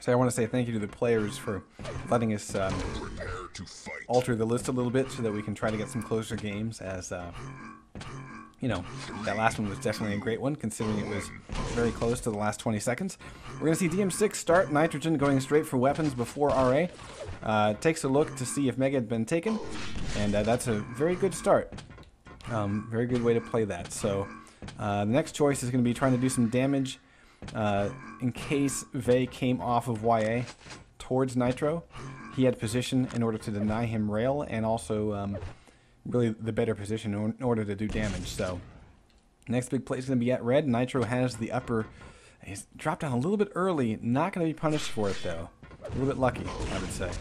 So I want to say thank you to the players for letting us alter the list a little bit so that we can try to get some closer games, as you know, that last one was definitely a great one, considering it was very close to the last 20 seconds. We're going to see DM6 start Nitrogen going straight for weapons before RA. Takes a look to see if Mega had been taken, and that's a very good start. Very good way to play that. So the next choice is going to be trying to do some damage in case Vey came off of YA towards Nitro. He had position in order to deny him rail, and also really the better position in order to do damage. So next big play is going to be at red. Nitro has the upper. He's dropped down a little bit early. Not going to be punished for it, though. A little bit lucky, I would say.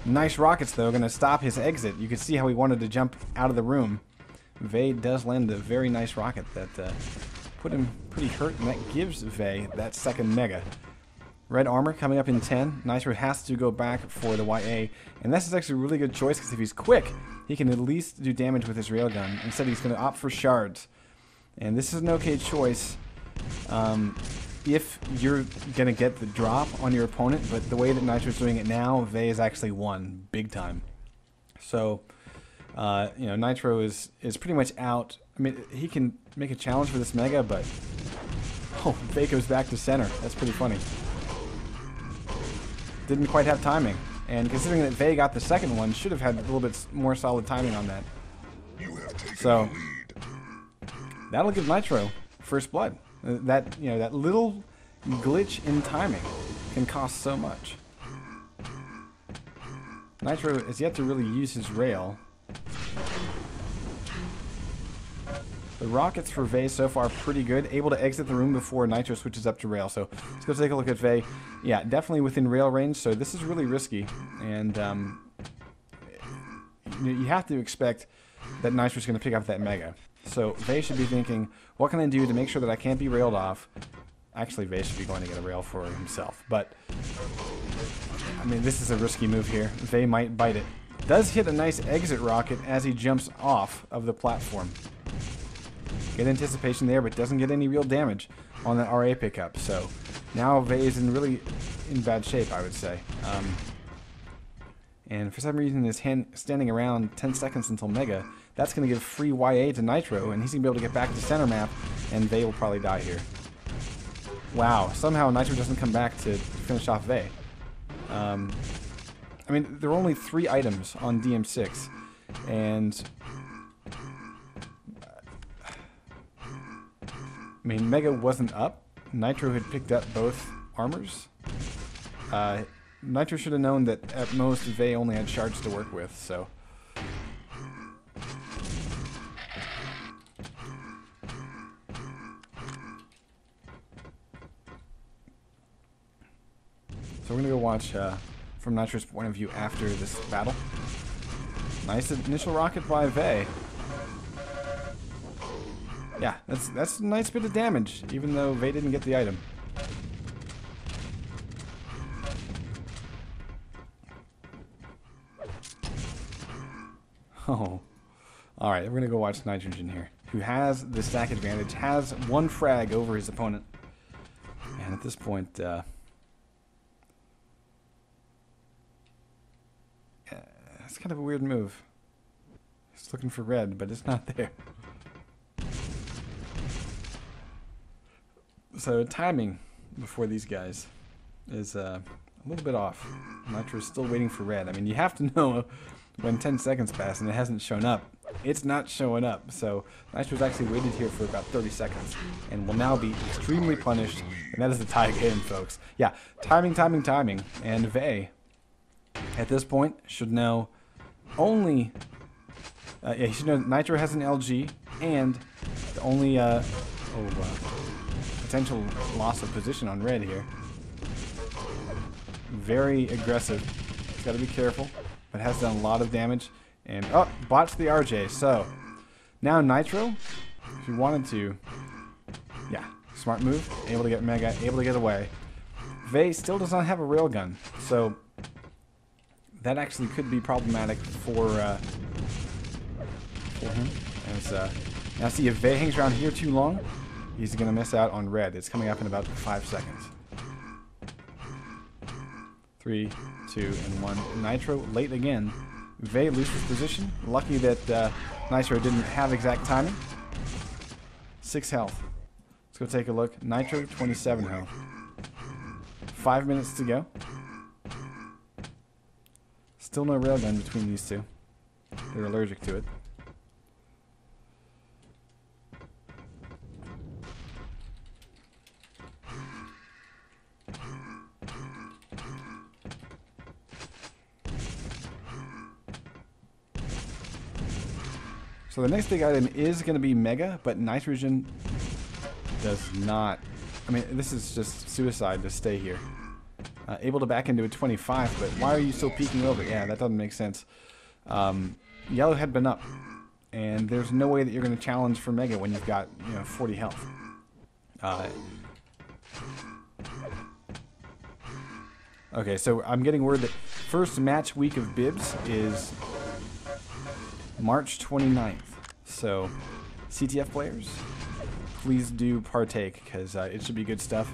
Nice rockets, though, going to stop his exit. You can see how he wanted to jump out of the room. Vey does land a very nice rocket that put him pretty hurt, and that gives Vey that second mega. Red armor coming up in 10. Nitro has to go back for the YA, and this is actually a really good choice, because if he's quick, he can at least do damage with his railgun. Instead, he's going to opt for shards, and this is an okay choice if you're going to get the drop on your opponent, but the way that Nitro's doing it now, Vey is actually won big time. So, you know, Nitro is pretty much out. I mean, he can make a challenge for this mega, but oh, Vey goes back to center. That's pretty funny. Didn't quite have timing, and considering that Vey got the second one, should have had a little bit more solid timing on that. So that'll give Nitro first blood. That, you know, that little glitch in timing can cost so much. Nitro has yet to really use his rail. The rockets for Vey so far pretty good. Able to exit the room before Nitro switches up to rail. So let's go take a look at Vey. Yeah, definitely within rail range. So this is really risky, and you have to expect that Nitro's going to pick up that mega. So Vey should be thinking, what can I do to make sure that I can't be railed off? Actually, Vey should be going to get a rail for himself. But I mean, this is a risky move here. Vey might bite it. Does hit a nice exit rocket as he jumps off of the platform. Good anticipation there, but doesn't get any real damage on that RA pickup. So now Vey is really in bad shape, I would say. And for some reason is standing around 10 seconds until Mega. That's going to give free YA to Nitro, and he's going to be able to get back to center map, and Vey will probably die here. Wow, somehow Nitro doesn't come back to finish off Vey. I mean, there were only 3 items on DM6, and I mean, Mega wasn't up. Nitro had picked up both armors. Nitro should have known that at most Vey only had shards to work with, so. So we're going to go watch from Nitro's point of view after this battle. Nice initial rocket by Vey. Yeah, that's a nice bit of damage, even though Vey didn't get the item. Oh. Alright, we're going to go watch Nitrogen here, who has the stack advantage, has 1 frag over his opponent. And at this point, it's kind of a weird move. He's looking for red, but it's not there. So timing before these guys is a little bit off. Nitro's still waiting for red. I mean, you have to know when 10 seconds pass and it hasn't shown up. It's not showing up. So Nitro's actually waited here for about 30 seconds and will now be extremely punished. And that is the tie game, folks. Yeah, timing. And Vey, at this point, should know only... yeah, he should know that Nitro has an LG, and the only... potential loss of position on red here. Very aggressive. He's got to be careful, but has done a lot of damage. And, oh, botched the RJ. So, now Nitro, if he wanted to, yeah, smart move, able to get Mega, able to get away. Vey still does not have a railgun, so that actually could be problematic for him. As, now see, if Vey hangs around here too long, he's going to miss out on red. It's coming up in about 5 seconds. 3, 2, and 1. Nitro late again. Vey loses position. Lucky that Nitro didn't have exact timing. 6 health. Let's go take a look. Nitro, 27 health. 5 minutes to go. Still no railgun between these two. They're allergic to it. So the next big item is going to be Mega, but Nitrogen does not. I mean, this is just suicide to stay here. Able to back into a 25, but why are you still peeking over? Yeah, that doesn't make sense. Yellow had been up, and there's no way that you're going to challenge for Mega when you've got 40 health. Okay, so I'm getting word that first match week of Bibs is March 29th. So, CTF players, please do partake, because it should be good stuff.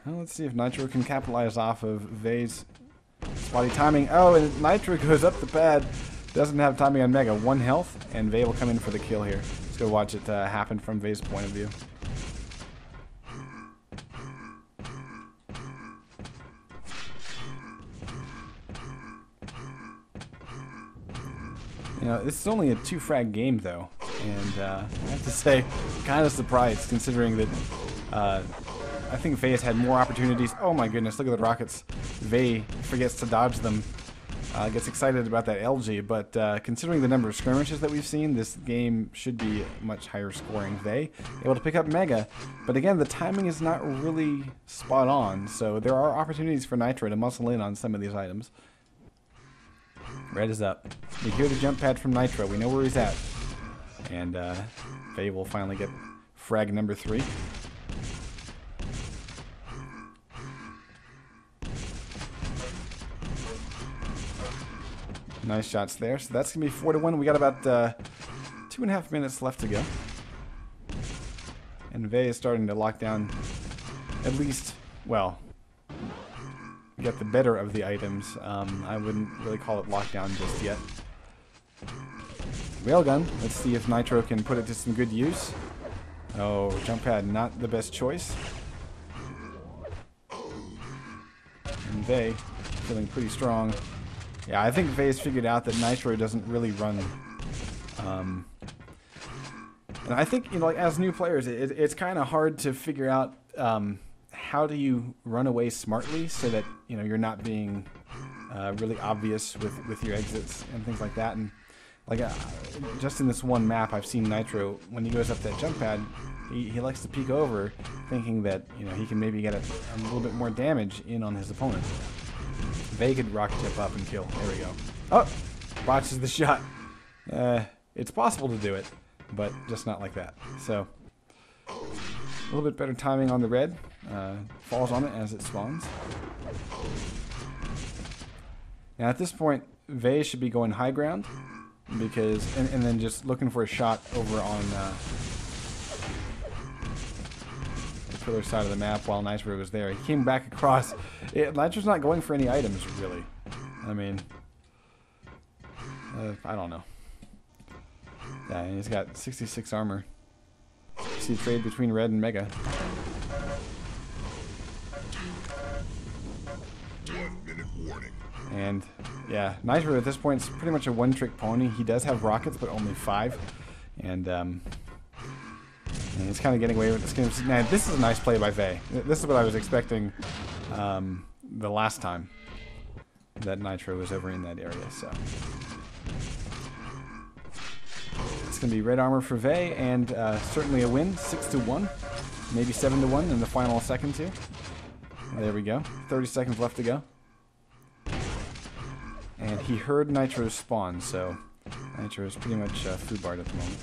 Well, let's see if Nitro can capitalize off of Vey's spotty timing. Oh, and Nitro goes up the pad. Doesn't have timing on Mega. 1 health, and Vey will come in for the kill here. Let's go watch it happen from Vey's point of view. This is only a 2-frag game, though, and I have to say, kind of surprised, considering that I think Vey has had more opportunities. Oh my goodness, look at the rockets. Vey forgets to dodge them, gets excited about that LG, but considering the number of skirmishes that we've seen, this game should be much higher scoring. Vey able to pick up Mega, but again, the timing is not really spot on, so there are opportunities for Nitro to muscle in on some of these items. Red is up. We hear the jump pad from Nitro. We know where he's at. And Vey will finally get frag number 3. Nice shots there. So that's going to be 4-1. We got about 2.5 minutes left to go. And Vey is starting to lock down at least, well, get the better of the items. I wouldn't really call it lockdown just yet. Railgun. Let's see if Nitro can put it to some good use. Oh, jump pad, not the best choice. And Vey feeling pretty strong. Yeah, I think Vey's figured out that Nitro doesn't really run. And I think, like, as new players, it's kind of hard to figure out how do you run away smartly so that you're not being really obvious with your exits and things like that. And like just in this one map, I've seen Nitro when he goes up that jump pad, he likes to peek over, thinking that he can maybe get a little bit more damage in on his opponent. Vey could rocket jump up and kill. There we go. Oh, botches the shot. It's possible to do it, but just not like that. So a little bit better timing on the red. Falls on it as it spawns. Now at this point, Vey should be going high ground, because and then just looking for a shot over on the pillar side of the map while Nitro was there. He came back across. Nitro's not going for any items, really. I mean, I don't know. Yeah, he's got 66 armor. See trade between red and Mega. And yeah, Nitro at this point is pretty much a one-trick pony. He does have rockets, but only 5. And he's kind of getting away with this game. Now, this is a nice play by Vey. This is what I was expecting the last time that Nitro was over in that area. So it's going to be red armor for Vey, and certainly a win, 6-1, maybe 7-1 in the final seconds here. There we go. 30 seconds left to go. And he heard Nitro's spawn, so Nitro is pretty much food barred at the moment.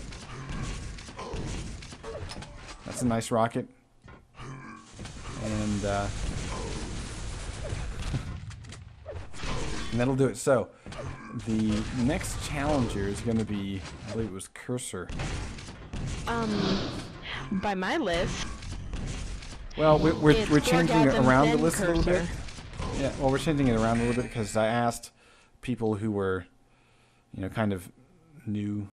That's a nice rocket. And And that'll do it. So, the next challenger is going to be, I believe it was Cursor. By my list. Well, we're changing it around the list a little bit. Cursor. Yeah, well, we're changing it around a little bit because I asked people who were, kind of new